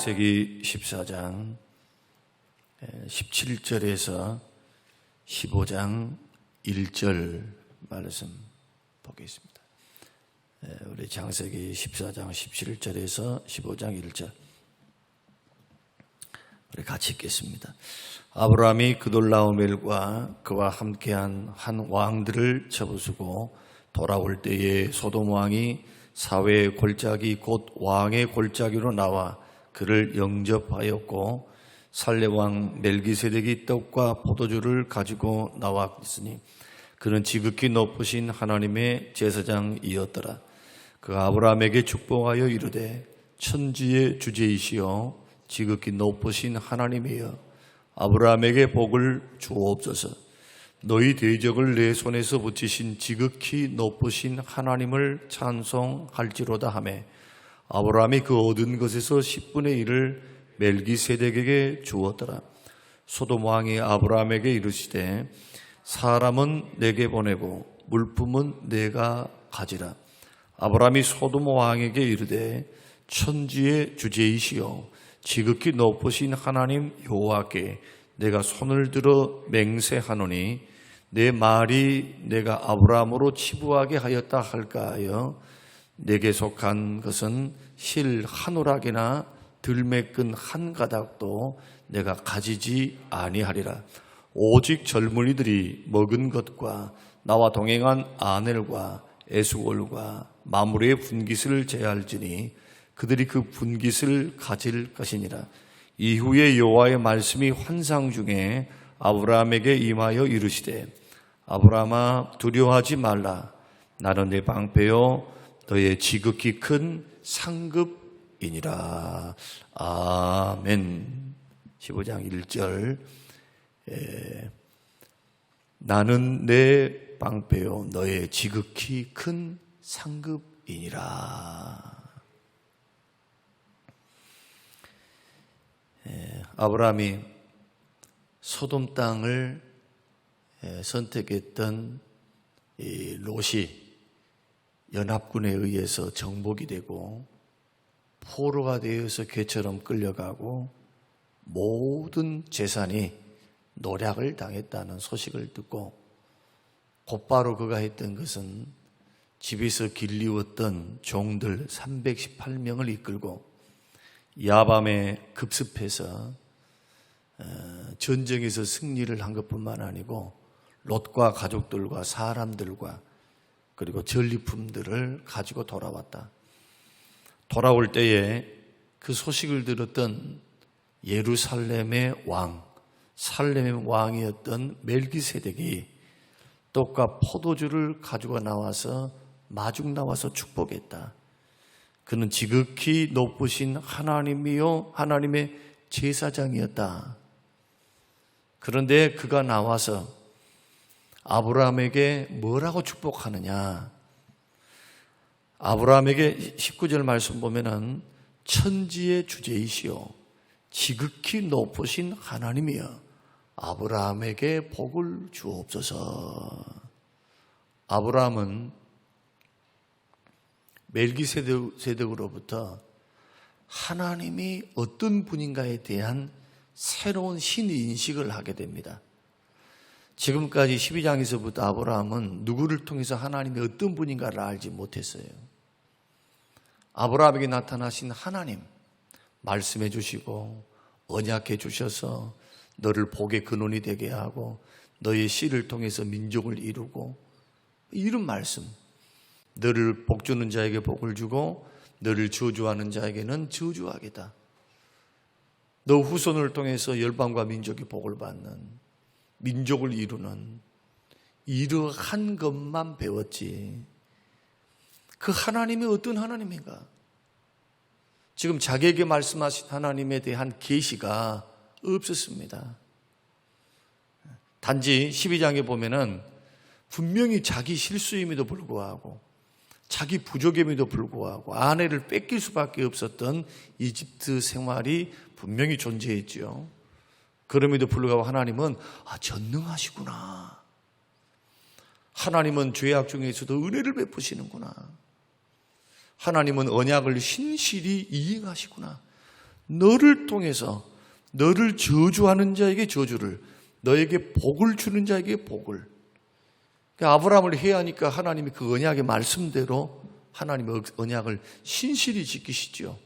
창세기 14장 17절에서 15장 1절 말씀 보겠습니다. 우리 창세기 14장 17절에서 15장 1절 우리 같이 읽겠습니다. 아브라함이 그돌라오멜과 그와 함께한 한 왕들을 쳐부수고 돌아올 때에 소돔 왕이 사회의 골짜기 곧 왕의 골짜기로 나와 그를 영접하였고 살렙 왕 멜기세덱이 떡과 포도주를 가지고 나왔으니 그는 지극히 높으신 하나님의 제사장이었더라. 그 아브라함에게 축복하여 이르되 천지의 주제이시여 지극히 높으신 하나님이여 아브라함에게 복을 주옵소서. 너희 대적을 내 손에서 붙이신 지극히 높으신 하나님을 찬송할지로다 하매 아브라함이 그 얻은 것에서 10분의 1을 멜기세덱에게 주었더라. 소돔 왕이 아브라함에게 이르시되 사람은 내게 보내고 물품은 내가 가지라. 아브라함이 소돔 왕에게 이르되 천지의 주제이시여 지극히 높으신 하나님 여호와께 내가 손을 들어 맹세하노니 내 말이 내가 아브라함으로 치부하게 하였다 할까 하여 내게 속한 것은 실 한 오락이나 들매끈 한 가닥도 내가 가지지 아니하리라. 오직 젊은이들이 먹은 것과 나와 동행한 아넬과 에스골과 마므르의 분깃을 제할지니 그들이 그 분깃을 가질 것이니라. 이후에 여호와의 말씀이 환상 중에 아브라함에게 임하여 이르시되 아브라함아 두려워하지 말라. 나는 내 방패요 너의 지극히 큰 상급이니라. 아멘. 15장 1절 나는 내 방패요 너의 지극히 큰 상급이니라. 아브라함이 소돔 땅을 선택했던 이 롯이 연합군에 의해서 정복이 되고 포로가 되어서 개처럼 끌려가고 모든 재산이 노략을 당했다는 소식을 듣고 곧바로 그가 했던 것은 집에서 길리웠던 종들 318명을 이끌고 야밤에 급습해서 전쟁에서 승리를 한 것뿐만 아니고 롯과 가족들과 사람들과 그리고 전리품들을 가지고 돌아왔다. 돌아올 때에 그 소식을 들었던 예루살렘의 왕, 살렘의 왕이었던 멜기세덱이 떡과 포도주를 가지고 나와서 마중 나와서 축복했다. 그는 지극히 높으신 하나님이요 하나님의 제사장이었다. 그런데 그가 나와서 아브라함에게 뭐라고 축복하느냐? 아브라함에게 19절 말씀 보면은 천지의 주제이시오 지극히 높으신 하나님이여 아브라함에게 복을 주옵소서. 아브라함은 멜기세덱으로부터 하나님이 어떤 분인가에 대한 새로운 신인식을 하게 됩니다. 지금까지 12장에서부터 아브라함은 누구를 통해서 하나님이 어떤 분인가를 알지 못했어요. 아브라함에게 나타나신 하나님, 말씀해 주시고 언약해 주셔서 너를 복의 근원이 되게 하고 너의 씨를 통해서 민족을 이루고 이런 말씀, 너를 복주는 자에게 복을 주고 너를 저주하는 자에게는 저주하겠다. 너 후손을 통해서 열방과 민족이 복을 받는 민족을 이루는 이러한 것만 배웠지 그 하나님이 어떤 하나님인가? 지금 자기에게 말씀하신 하나님에 대한 계시가 없었습니다. 단지 12장에 보면은 분명히 자기 실수임에도 불구하고 자기 부족임에도 불구하고 아내를 뺏길 수밖에 없었던 이집트 생활이 분명히 존재했죠. 그럼에도 불구하고 하나님은 전능하시구나. 하나님은 죄악 중에서도 은혜를 베푸시는구나. 하나님은 언약을 신실히 이행하시구나. 너를 통해서 너를 저주하는 자에게 저주를, 너에게 복을 주는 자에게 복을. 그러니까 아브라함을 해하니까 하나님이 그 언약의 말씀대로 하나님의 언약을 신실히 지키시죠.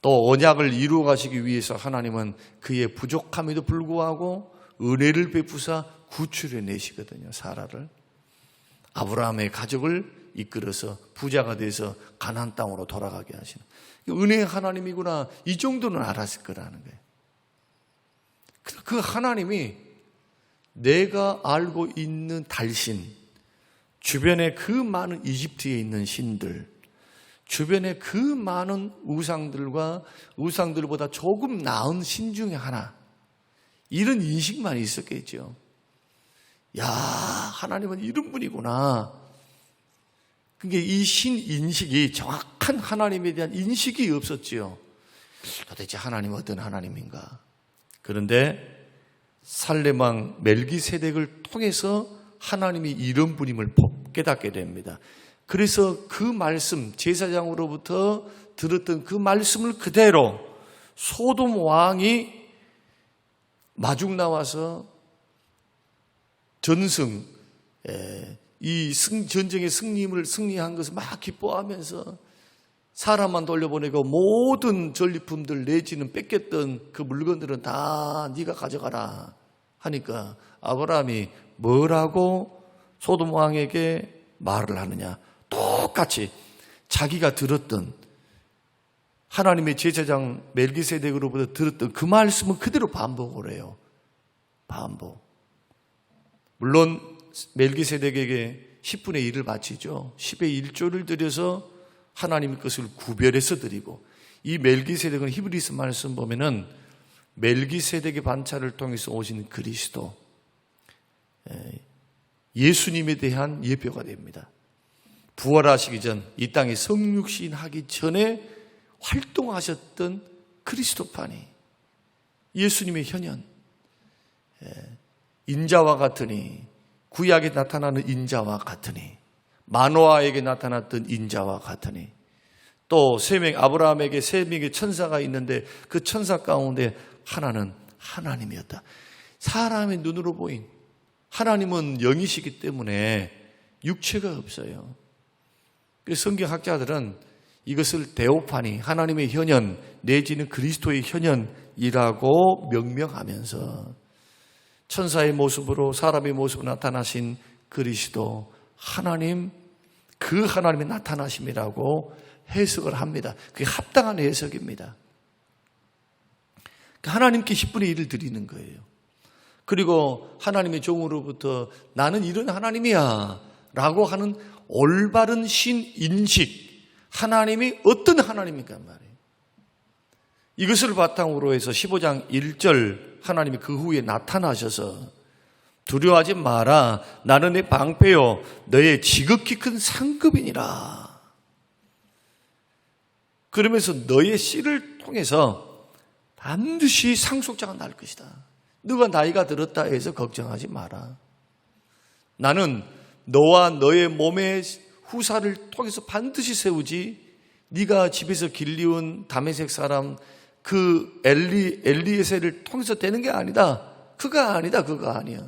또 언약을 이루어 가시기 위해서 하나님은 그의 부족함에도 불구하고 은혜를 베푸사 구출해 내시거든요. 사라를. 아브라함의 가족을 이끌어서 부자가 돼서 가나안 땅으로 돌아가게 하시는, 은혜의 하나님이구나, 이 정도는 알았을 거라는 거예요. 그 하나님이 내가 알고 있는 달신, 주변에 그 많은 이집트에 있는 신들, 주변에 그 많은 우상들과 우상들보다 조금 나은 신 중에 하나, 이런 인식만 있었겠죠. 야, 하나님은 이런 분이구나. 그러니까 이 신 인식이, 정확한 하나님에 대한 인식이 없었지요. 도대체 하나님은 어떤 하나님인가? 그런데 살렘왕 멜기세덱을 통해서 하나님이 이런 분임을 깨닫게 됩니다. 그래서 그 말씀, 제사장으로부터 들었던 그 말씀을 그대로 소돔 왕이 마중 나와서 전승, 이 전쟁의 승리한 것을 막 기뻐하면서 사람만 돌려보내고 모든 전리품들 내지는 뺏겼던 그 물건들은 다 네가 가져가라 하니까 아브라함이 뭐라고 소돔 왕에게 말을 하느냐? 똑같이 자기가 들었던, 하나님의 제사장 멜기세덱으로부터 들었던 그 말씀은 그대로 반복을 해요. 반복. 물론 멜기세덱에게 10분의 1을 바치죠. 10의 1조를 드려서 하나님의 것을 구별해서 드리고, 이 멜기세덱은 히브리서 말씀 보면은 멜기세덱의 반차를 통해서 오신 그리스도, 예수님에 대한 예표가 됩니다. 부활하시기 전, 이 땅에 성육신하기 전에 활동하셨던 그리스도판이 예수님의 현현, 인자와 같으니, 구약에 나타나는 인자와 같으니, 마노아에게 나타났던 인자와 같으니, 또 아브라함에게 3명의 천사가 있는데 그 천사 가운데 하나는 하나님이었다. 사람의 눈으로 보인, 하나님은 영이시기 때문에 육체가 없어요. 그래서 성경학자들은 이것을 데오파니, 하나님의 현현 내지는 그리스도의 현현이라고 명명하면서 천사의 모습으로 사람의 모습으로 나타나신 그리스도, 하나님, 그 하나님의 나타나심이라고 해석을 합니다. 그게 합당한 해석입니다. 하나님께 10분의 1을 드리는 거예요. 그리고 하나님의 종으로부터 나는 이런 하나님이야 라고 하는 올바른 신인식, 하나님이 어떤 하나님인가 말이에요. 이것을 바탕으로 해서 15장 1절 하나님이 그 후에 나타나셔서 두려워하지 마라, 나는 내 방패요 너의 지극히 큰 상급이니라. 그러면서 너의 씨를 통해서 반드시 상속자가 날 것이다. 너가 나이가 들었다 해서 걱정하지 마라. 나는 너와 너의 몸의 후사를 통해서 반드시 세우지, 네가 집에서 길리운 다메섹 사람 그 엘리에셀을 통해서 되는 게 아니다. 그가 아니다. 그가 아니야.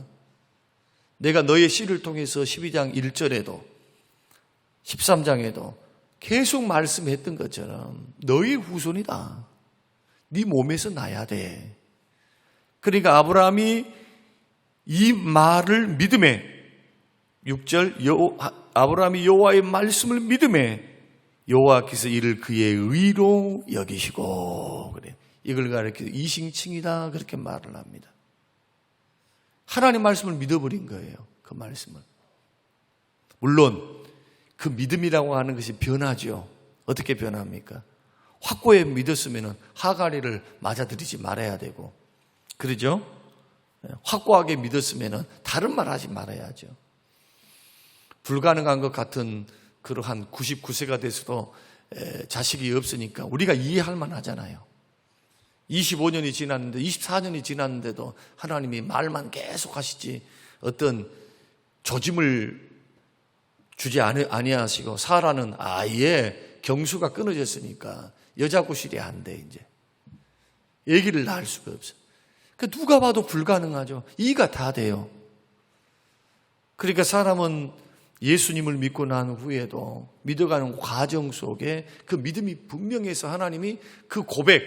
내가 너의 씨를 통해서 12장 1절에도 13장에도 계속 말씀했던 것처럼 너의 후손이다. 네 몸에서 나야 돼. 그러니까 아브라함이 이 말을 믿음에, 6절 아브라함이 여호와의 말씀을 믿음에 여호와께서 이를 그의 의로 여기시고, 그래. 이걸 가리켜 이싱칭이다 그렇게 말을 합니다. 하나님 말씀을 믿어버린 거예요. 그 말씀을. 물론 그 믿음이라고 하는 것이 변하죠. 어떻게 변합니까? 확고히 믿었으면 하가리를 맞아들이지 말아야 되고, 그러죠? 확고하게 믿었으면 다른 말 하지 말아야죠. 불가능한 것 같은 그러한 99세가 돼서도 자식이 없으니까 우리가 이해할 만하잖아요. 25년이 지났는데, 24년이 지났는데도 하나님이 말만 계속 하시지 어떤 조짐을 주지 아니하시고, 사라는 아예 경수가 끊어졌으니까 여자 구실이 안 돼. 이제 아기를 낳을 수가 없어요. 그러니까 누가 봐도 불가능하죠. 이해가 다 돼요. 그러니까 사람은 예수님을 믿고 난 후에도 믿어가는 과정 속에 그 믿음이 분명해서 하나님이 그 고백,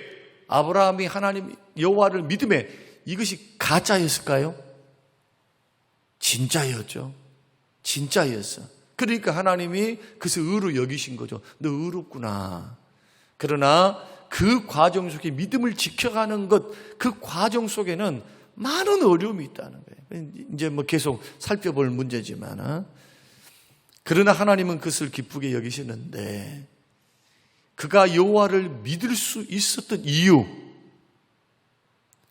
아브라함이 하나님 여호와를 믿음에 이것이 가짜였을까요? 진짜였죠. 진짜였어. 그러니까 하나님이 그것을 의로 여기신 거죠. 너 의롭구나. 그러나 그 과정 속에 믿음을 지켜가는 것, 그 과정 속에는 많은 어려움이 있다는 거예요. 이제 뭐 계속 살펴볼 문제지만, 그러나 하나님은 그것을 기쁘게 여기시는데, 그가 여호와를 믿을 수 있었던 이유,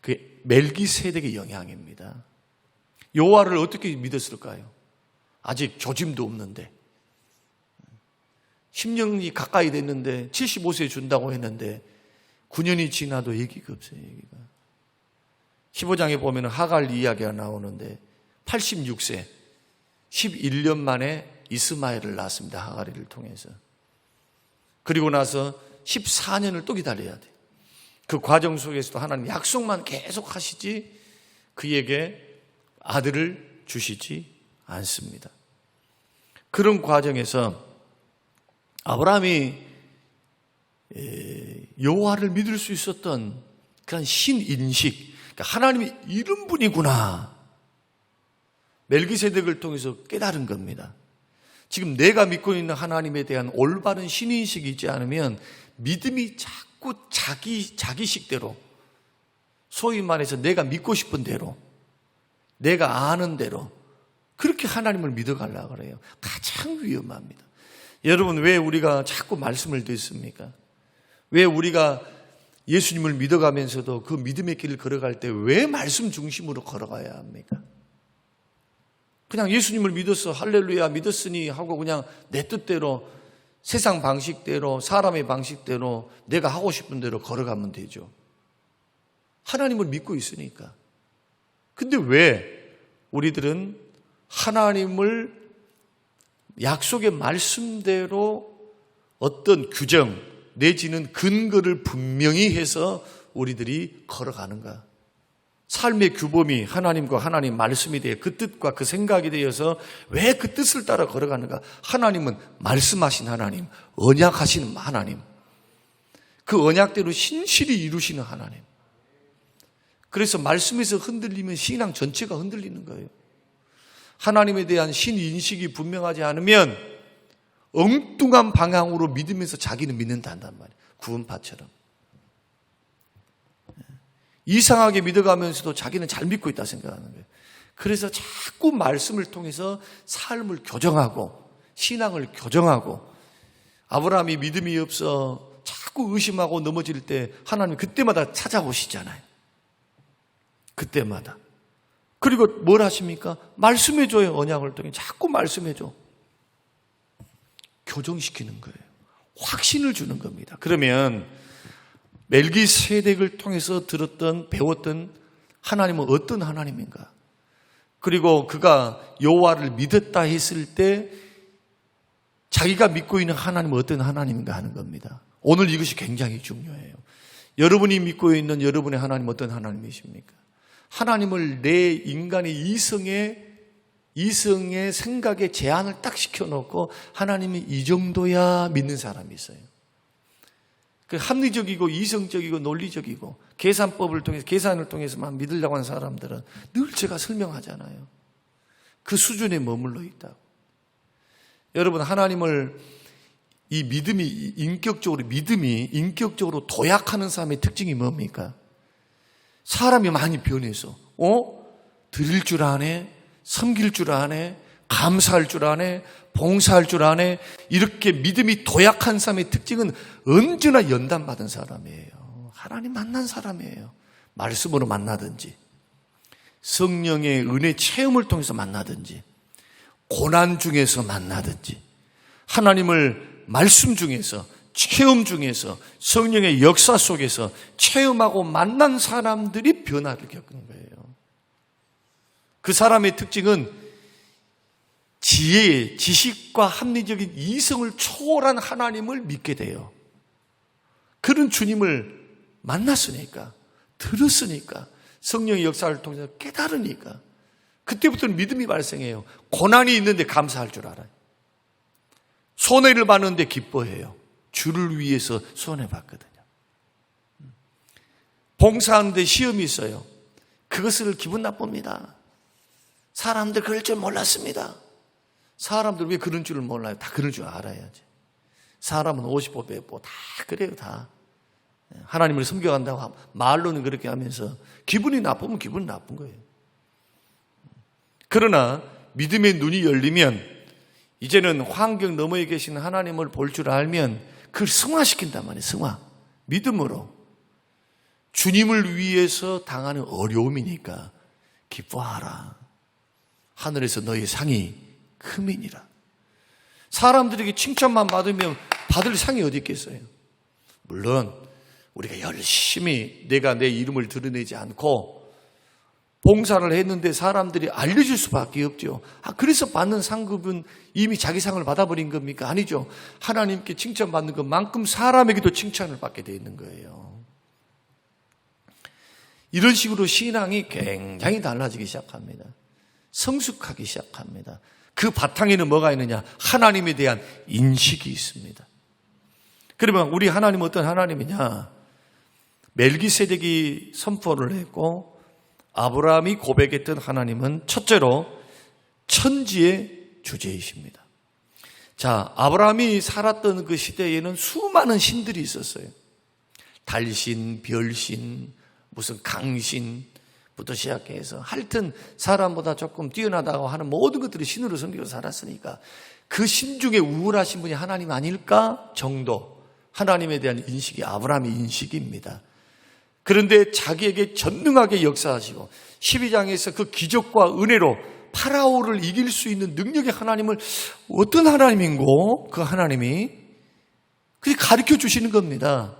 그게 멜기세덱의 영향입니다. 여호와를 어떻게 믿었을까요? 아직 조짐도 없는데 10년이 가까이 됐는데 75세에 준다고 했는데 9년이 지나도 얘기가 없어요. 얘기가. 15장에 보면 하갈 이야기가 나오는데 86세 11년 만에 이스마엘을 낳았습니다. 하갈이를 통해서. 그리고 나서 14년을 또 기다려야 돼. 그 과정 속에서도 하나님 약속만 계속 하시지 그에게 아들을 주시지 않습니다. 그런 과정에서 아브라함이 여호와를 믿을 수 있었던 그런 신인식, 그러니까 하나님이 이런 분이구나, 멜기세덱을 통해서 깨달은 겁니다. 지금 내가 믿고 있는 하나님에 대한 올바른 신인식이 있지 않으면 믿음이 자꾸 자기식대로, 소위 말해서 내가 믿고 싶은 대로, 내가 아는 대로 그렇게 하나님을 믿어가려고 그래요. 가장 위험합니다. 여러분, 왜 우리가 자꾸 말씀을 듣습니까? 왜 우리가 예수님을 믿어가면서도 그 믿음의 길을 걸어갈 때 왜 말씀 중심으로 걸어가야 합니까? 그냥 예수님을 믿었어, 할렐루야 믿었으니 하고 그냥 내 뜻대로, 세상 방식대로, 사람의 방식대로 내가 하고 싶은 대로 걸어가면 되죠. 하나님을 믿고 있으니까. 근데 왜 우리들은 하나님을 약속의 말씀대로 어떤 규정 내지는 근거를 분명히 해서 우리들이 걸어가는가? 삶의 규범이 하나님과 하나님 말씀이 되어 그 뜻과 그 생각이 되어서 왜 그 뜻을 따라 걸어가는가? 하나님은 말씀하신 하나님, 언약하시는 하나님, 그 언약대로 신실히 이루시는 하나님. 그래서 말씀에서 흔들리면 신앙 전체가 흔들리는 거예요. 하나님에 대한 신인식이 분명하지 않으면 엉뚱한 방향으로 믿으면서 자기는 믿는다는 말이에요. 구원파처럼. 이상하게 믿어가면서도 자기는 잘 믿고 있다 생각하는 거예요. 그래서 자꾸 말씀을 통해서 삶을 교정하고 신앙을 교정하고, 아브라함이 믿음이 없어 자꾸 의심하고 넘어질 때 하나님 그때마다 찾아오시잖아요. 그때마다. 그리고 뭘 하십니까? 말씀해줘요. 언약을 통해 자꾸 말씀해줘. 교정시키는 거예요. 확신을 주는 겁니다. 그러면 멜기세덱을 통해서 들었던, 배웠던 하나님은 어떤 하나님인가? 그리고 그가 여호와를 믿었다 했을 때 자기가 믿고 있는 하나님은 어떤 하나님인가 하는 겁니다. 오늘 이것이 굉장히 중요해요. 여러분이 믿고 있는 여러분의 하나님은 어떤 하나님이십니까? 하나님을 내 인간의 이성의 생각에 제한을 딱 시켜놓고 하나님이 이 정도야 믿는 사람이 있어요. 그 합리적이고 이성적이고 논리적이고 계산법을 통해서, 계산을 통해서만 믿으려고 하는 사람들은 늘 제가 설명하잖아요. 그 수준에 머물러 있다고. 여러분, 하나님을 믿음이 인격적으로 도약하는 사람의 특징이 뭡니까? 사람이 많이 변해서 드릴 줄 아네, 섬길 줄 아네, 감사할 줄 아네, 봉사할 줄 아네. 이렇게 믿음이 도약한 사람의 특징은 언제나 연단받은 사람이에요. 하나님 만난 사람이에요. 말씀으로 만나든지, 성령의 은혜 체험을 통해서 만나든지, 고난 중에서 만나든지, 하나님을 말씀 중에서, 체험 중에서, 성령의 역사 속에서 체험하고 만난 사람들이 변화를 겪는 거예요. 그 사람의 특징은 지혜, 지식과 합리적인 이성을 초월한 하나님을 믿게 돼요. 그런 주님을 만났으니까. 들었으니까, 성령의 역사를 통해서 깨달으니까 그때부터는 믿음이 발생해요. 고난이 있는데 감사할 줄 알아요. 손해를 받는데 기뻐해요. 주를 위해서 손해받거든요. 봉사하는데 시험이 있어요. 그것을 기분 나쁩니다. 사람들 그럴 줄 몰랐습니다. 사람들 왜 그런 줄을 몰라요? 다 그럴 줄 알아야지. 사람은 50보 100보 다 그래요. 다 하나님을 섬겨간다고 말로는 그렇게 하면서 기분이 나쁘면 기분이 나쁜 거예요. 그러나 믿음의 눈이 열리면 이제는 환경 너머에 계신 하나님을 볼 줄 알면 그걸 승화시킨단 말이에요. 승화. 믿음으로. 주님을 위해서 당하는 어려움이니까 기뻐하라. 하늘에서 너의 상이 크민이라. 사람들에게 칭찬만 받으면 받을 상이 어디 있겠어요? 물론 우리가 열심히 내가 내 이름을 드러내지 않고 봉사를 했는데 사람들이 알려줄 수밖에 없죠. 그래서 받는 상급은 이미 자기 상을 받아버린 겁니까? 아니죠. 하나님께 칭찬받는 것만큼 사람에게도 칭찬을 받게 되어 있는 거예요. 이런 식으로 신앙이 굉장히 달라지기 시작합니다. 성숙하기 시작합니다. 그 바탕에는 뭐가 있느냐? 하나님에 대한 인식이 있습니다. 그러면 우리 하나님은 어떤 하나님이냐? 멜기세덱이 선포를 했고 아브라함이 고백했던 하나님은 첫째로 천지의 주제이십니다. 자, 아브라함이 살았던 그 시대에는 수많은 신들이 있었어요. 달신, 별신, 무슨 강신부터 시작해서 하여튼 사람보다 조금 뛰어나다고 하는 모든 것들이 신으로 섬기고 살았으니까 그 신 중에 우월하신 분이 하나님 아닐까 정도 하나님에 대한 인식이 아브라함의 인식입니다. 그런데 자기에게 전능하게 역사하시고 12장에서 그 기적과 은혜로 파라오를 이길 수 있는 능력의 하나님을 어떤 하나님인고 그 하나님이 그렇게 가르쳐 주시는 겁니다.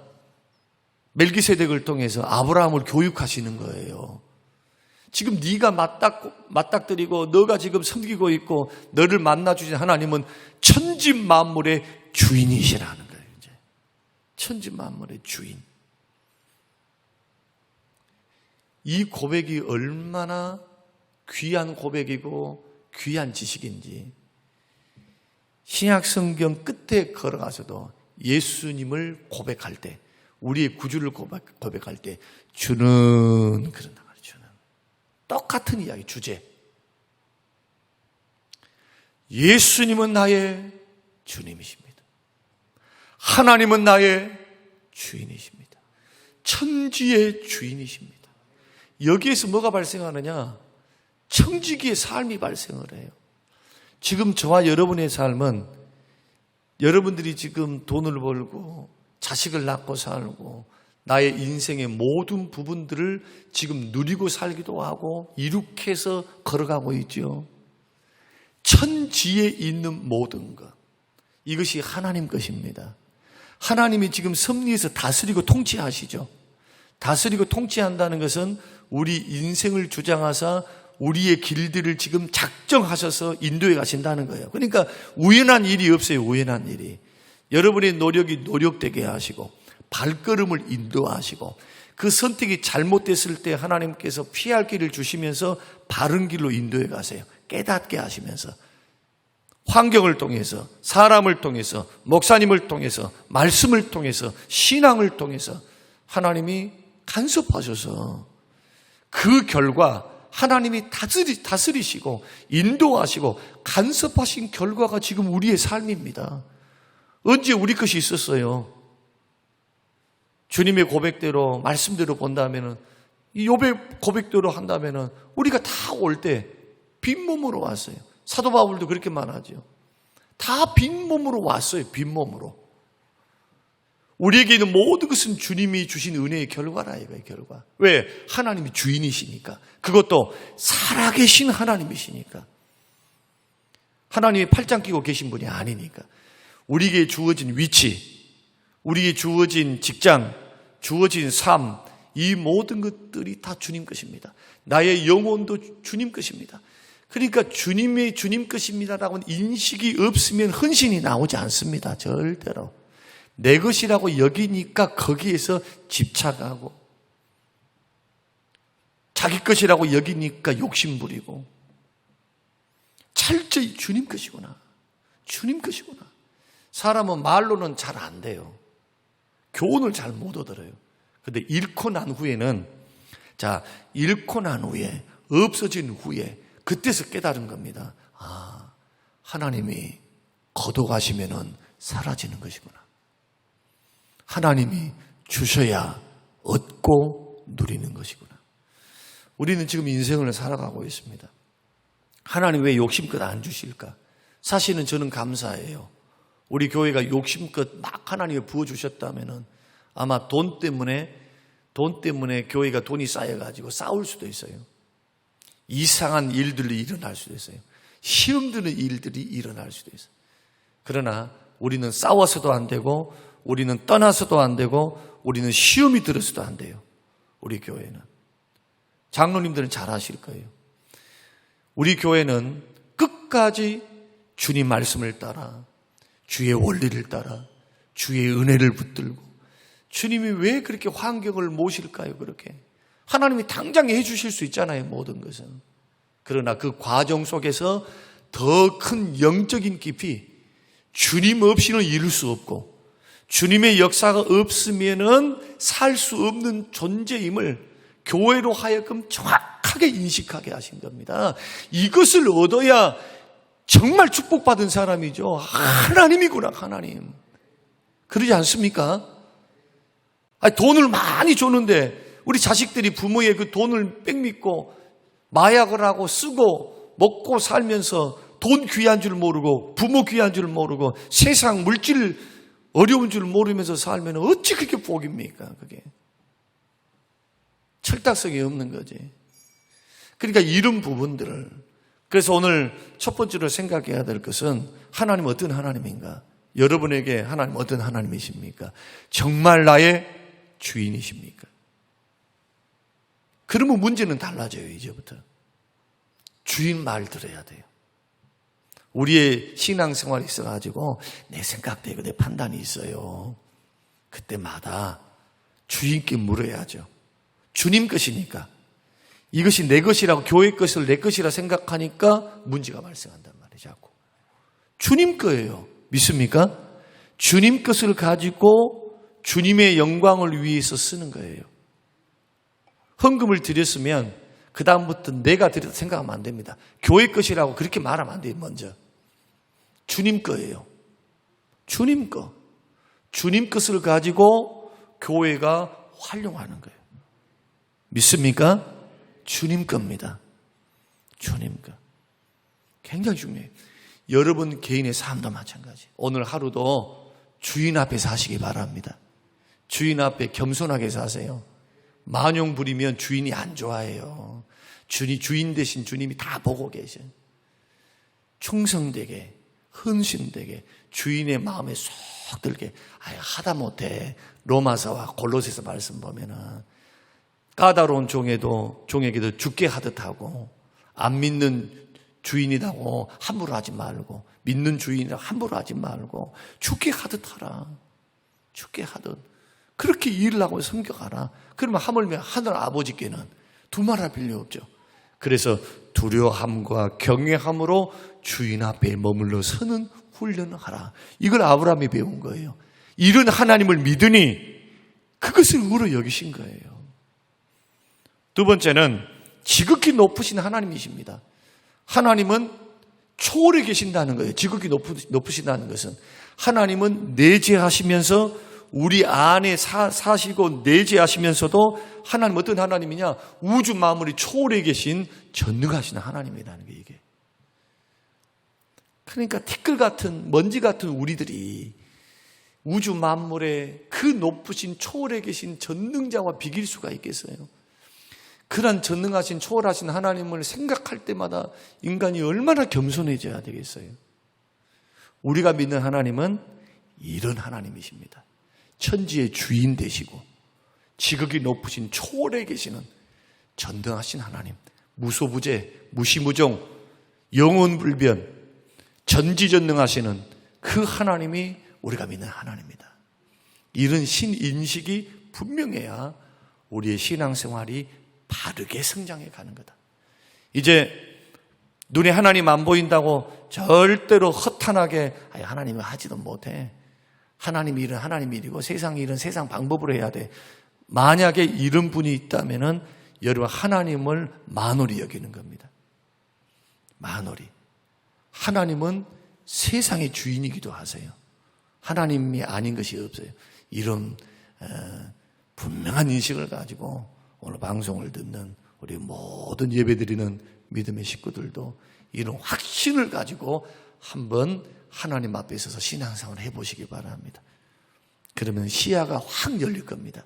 멜기세덱을 통해서 아브라함을 교육하시는 거예요. 지금 네가 맞닥뜨리고 너가 지금 섬기고 있고 너를 만나주신 하나님은 천지 만물의 주인이시라는 거예요. 이제 천지 만물의 주인. 이 고백이 얼마나 귀한 고백이고 귀한 지식인지 신약 성경 끝에 걸어가서도 예수님을 고백할 때 우리의 구주를 고백할 때 주는 그런다 말이에요. 주는 똑같은 이야기 주제. 예수님은 나의 주님이십니다. 하나님은 나의 주인이십니다. 천지의 주인이십니다. 여기에서 뭐가 발생하느냐? 청지기의 삶이 발생을 해요. 지금 저와 여러분의 삶은 여러분들이 지금 돈을 벌고 자식을 낳고 살고 나의 인생의 모든 부분들을 지금 누리고 살기도 하고 이룩해서 걸어가고 있죠. 천지에 있는 모든 것, 이것이 하나님 것입니다. 하나님이 지금 섭리에서 다스리고 통치하시죠. 다스리고 통치한다는 것은 우리 인생을 주장하사 우리의 길들을 지금 작정하셔서 인도해 가신다는 거예요. 그러니까 우연한 일이 없어요. 우연한 일이. 여러분의 노력이 노력되게 하시고 발걸음을 인도하시고 그 선택이 잘못됐을 때 하나님께서 피할 길을 주시면서 바른 길로 인도해 가세요. 깨닫게 하시면서 환경을 통해서 사람을 통해서 목사님을 통해서 말씀을 통해서 신앙을 통해서 하나님이 간섭하셔서 그 결과 하나님이 다스리시고 인도하시고 간섭하신 결과가 지금 우리의 삶입니다. 언제 우리 것이 있었어요? 주님의 고백대로 말씀대로 본다면은 이 욥의 고백대로 한다면은 우리가 다 올 때 빈몸으로 왔어요. 사도 바울도 그렇게 말하죠. 다 빈몸으로 왔어요. 빈몸으로. 우리에게 있는 모든 것은 주님이 주신 은혜의 결과라 이거예요. 결과. 왜? 하나님이 주인이시니까. 그것도 살아계신 하나님이시니까. 하나님이 팔짱 끼고 계신 분이 아니니까. 우리에게 주어진 위치, 우리에게 주어진 직장, 주어진 삶, 이 모든 것들이 다 주님 것입니다. 나의 영혼도 주님 것입니다. 그러니까 주님의 주님 것입니다라고 인식이 없으면 헌신이 나오지 않습니다. 절대로. 내 것이라고 여기니까 거기에서 집착하고 자기 것이라고 여기니까 욕심부리고 철저히 주님 것이구나. 주님 것이구나. 사람은 말로는 잘 안 돼요. 교훈을 잘 못 얻어요. 근데 잃고 난 후에는, 잃고 난 후에, 없어진 후에, 그때서 깨달은 겁니다. 아, 하나님이 거둬가시면은 사라지는 것이구나. 하나님이 주셔야 얻고 누리는 것이구나. 우리는 지금 인생을 살아가고 있습니다. 하나님 왜 욕심껏 안 주실까? 사실은 저는 감사해요. 우리 교회가 욕심껏 막 하나님이 부어주셨다면은 아마 돈 때문에 교회가 돈이 쌓여가지고 싸울 수도 있어요. 이상한 일들이 일어날 수도 있어요. 시험 드는 일들이 일어날 수도 있어요. 그러나 우리는 싸워서도 안 되고, 우리는 떠나서도 안 되고, 우리는 시험이 들어서도 안 돼요. 우리 교회는. 장로님들은 잘 아실 거예요. 우리 교회는 끝까지 주님 말씀을 따라, 주의 원리를 따라, 주의 은혜를 붙들고, 주님이 왜 그렇게 환경을 모실까요? 그렇게 하나님이 당장 해주실 수 있잖아요, 모든 것은. 그러나 그 과정 속에서 더 큰 영적인 깊이, 주님 없이는 이룰 수 없고 주님의 역사가 없으면은 살 수 없는 존재임을 교회로 하여금 정확하게 인식하게 하신 겁니다. 이것을 얻어야 정말 축복받은 사람이죠. 하나님이구나, 하나님. 그러지 않습니까? 돈을 많이 줬는데 우리 자식들이 부모의 그 돈을 빽믿고 마약을 하고 쓰고 먹고 살면서 돈 귀한 줄 모르고 부모 귀한 줄 모르고 세상 물질 어려운 줄 모르면서 살면 어찌 그렇게 복입니까? 그게 철딱서기 없는 거지. 그러니까 이런 부분들을, 그래서 오늘 첫 번째로 생각해야 될 것은 하나님 어떤 하나님인가? 여러분에게 하나님 어떤 하나님이십니까? 정말 나의 주인이십니까? 그러면 문제는 달라져요. 이제부터 주인 말 들어야 돼요. 우리의 신앙생활이 있어가지고 내 생각대로 내 판단이 있어요. 그때마다 주인께 물어야죠. 주님 것이니까. 이것이 내 것이라고, 교회 것을 내 것이라 생각하니까 문제가 발생한단 말이죠. 자꾸. 주님 거예요. 믿습니까? 주님 것을 가지고 주님의 영광을 위해서 쓰는 거예요. 헌금을 드렸으면 그 다음부터 내가 드렸다 생각하면 안 됩니다. 교회 것이라고 그렇게 말하면 안 돼요. 먼저 주님 거예요. 주님 거. 주님 것을 가지고 교회가 활용하는 거예요. 믿습니까? 주님 겁니다. 주님 거. 굉장히 중요해요. 여러분 개인의 삶도 마찬가지. 오늘 하루도 주인 앞에 사시기 바랍니다. 주인 앞에 겸손하게 사세요. 만용 부리면 주인이 안 좋아해요. 주인 대신 주님이 다 보고 계셔. 충성되게, 헌신되게, 주인의 마음에 쏙 들게. 하다못해 로마서와 골로새서 말씀 보면은 까다로운 종에게도 죽게 하듯 하고, 안 믿는 주인이라고 함부로 하지 말고, 믿는 주인이라고 함부로 하지 말고 죽게 하듯 하라. 죽게 하듯. 그렇게 일을 하고 섬겨가라. 그러면 하물며 하늘 아버지께는 두말할 필요 없죠. 그래서 두려움과 경외함으로 주인 앞에 머물러 서는 훈련을 하라. 이걸 아브라함이 배운 거예요. 이런 하나님을 믿으니 그것을 의로 여기신 거예요. 두 번째는 지극히 높으신 하나님이십니다. 하나님은 초월해 계신다는 거예요. 지극히 높으신다는 것은 하나님은 내재하시면서 우리 안에 사시고 내재하시면서도 하나님 어떤 하나님이냐? 우주 만물이 초월해 계신 전능하신 하나님이라는 게 이게. 그러니까 티끌 같은 먼지 같은 우리들이 우주 만물의 그 높으신 초월해 계신 전능자와 비길 수가 있겠어요? 그런 전능하신 초월하신 하나님을 생각할 때마다 인간이 얼마나 겸손해져야 되겠어요? 우리가 믿는 하나님은 이런 하나님이십니다. 천지의 주인 되시고 지극히 높으신 초월해 계시는 전능하신 하나님, 무소부재, 무시무종, 영원불변, 전지전능하시는 그 하나님이 우리가 믿는 하나님이다. 이런 신인식이 분명해야 우리의 신앙생활이 바르게 성장해 가는 거다. 이제 눈에 하나님 안 보인다고 절대로 허탄하게 하나님은 하지도 못해. 하나님 일은 하나님 일이고 세상 일은 세상 방법으로 해야 돼. 만약에 이런 분이 있다면은 여러분 하나님을 만홀히 여기는 겁니다. 만홀히. 하나님은 세상의 주인이기도 하세요. 하나님이 아닌 것이 없어요. 이런 분명한 인식을 가지고 오늘 방송을 듣는 우리 모든 예배드리는 믿음의 식구들도 이런 확신을 가지고 한번 하나님 앞에 서서 신앙생활을 해보시기 바랍니다. 그러면 시야가 확 열릴 겁니다.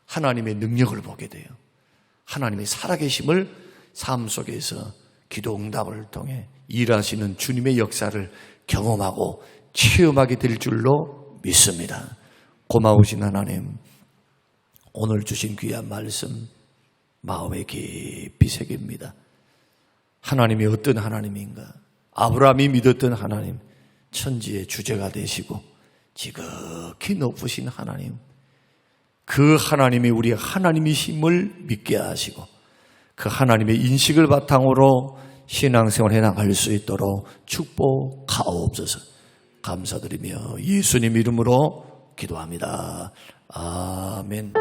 하나님의 능력을 보게 돼요. 하나님의 살아계심을 삶 속에서 기도 응답을 통해 일하시는 주님의 역사를 경험하고 체험하게 될 줄로 믿습니다. 고마우신 하나님, 오늘 주신 귀한 말씀 마음에 깊이 새깁니다. 하나님이 어떤 하나님인가? 아브라함이 믿었던 하나님, 천지의 주제가 되시고 지극히 높으신 하나님, 그 하나님이 우리의 하나님이심을 믿게 하시고 그 하나님의 인식을 바탕으로 신앙생활 해나갈 수 있도록 축복하옵소서. 감사드리며 예수님 이름으로 기도합니다. 아멘.